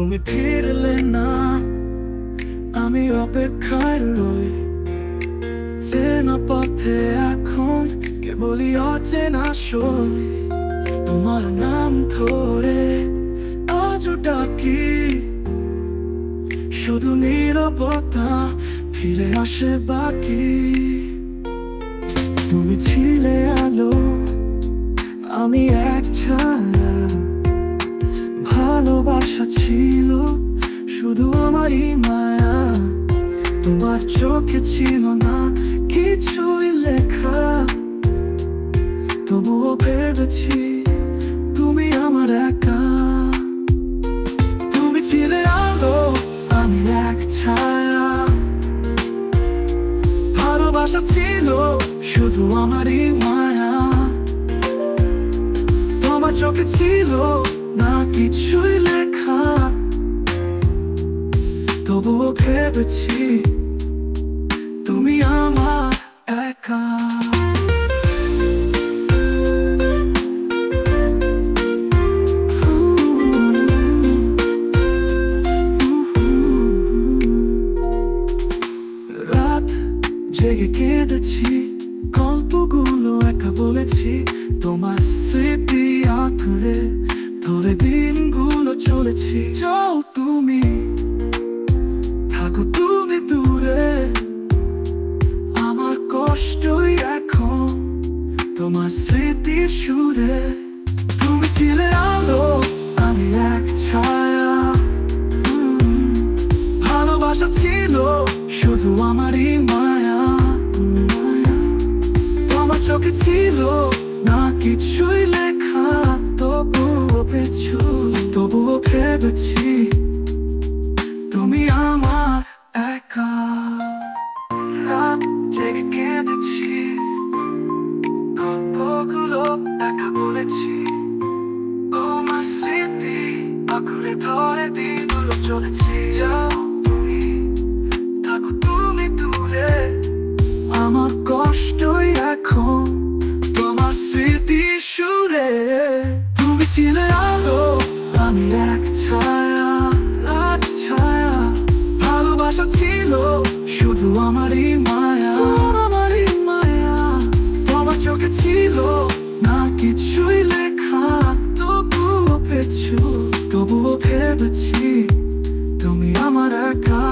তুমি ফিরলে না, আমি অপেক্ষায় রই। চেনা পথে এখন কেবলই অচেনা সই। তোমার নাম ধরে আজও ডাকি, শুধু নীরবতা ফিরে আসে বাকি। তুমি ছিলে আলো, আমি এক ছায়া। ভালোবাসা ছিল শুধু আমারই মায়া। তোমার চোখে ছিল না কিছুই লেখা, তবুও ভেবেছি তুমি আমার একা। তুমি ছিলে আলো, আমি এক ছায়া। ভালোবাসা ছিল শুধু আমারই মায়া। তোমার চোখে ছিল না কিছুই লেখা, তবুও ভেবেছি তুমি আমার একা। রাত জেগে কেঁদেছি, গল্পগুলো একা বলেছি। তোমার স্মৃতি আঁকড়ে ধরে দিনগুলো চলেছি। যাও তুমি, থাকো তুমি দূরে, আমার কষ্টই এখন তোমার স্মৃতির সুরে। তুমি ছিলে আলো, আমি এক ছায়া। ভালোবাসা ছিল শুধু আমারই মায়া। তোমার চোখে ছিল না কিছুই লেখা, তবুও ভেবেছি তুমি আমার একা। রাত জেগে কেঁদেছি, গল্পগুলো একা বলেছি। তোমার স্মৃতি আঁকড়ে ধরে দিনগুলো চলেছি। যাও তুমি, থাকো তুমি দূরে, আমার কষ্টই এখন তোমার স্মৃতি সুরে। তুমি ছিলে আলো, আমি এক ছায়া। ভালোবাসা ছিল শুধু আমারই মায়া। তোমার চোখে ছিল না কিছুই লেখা, তবুও ভেবেছি তুমি আমার একা।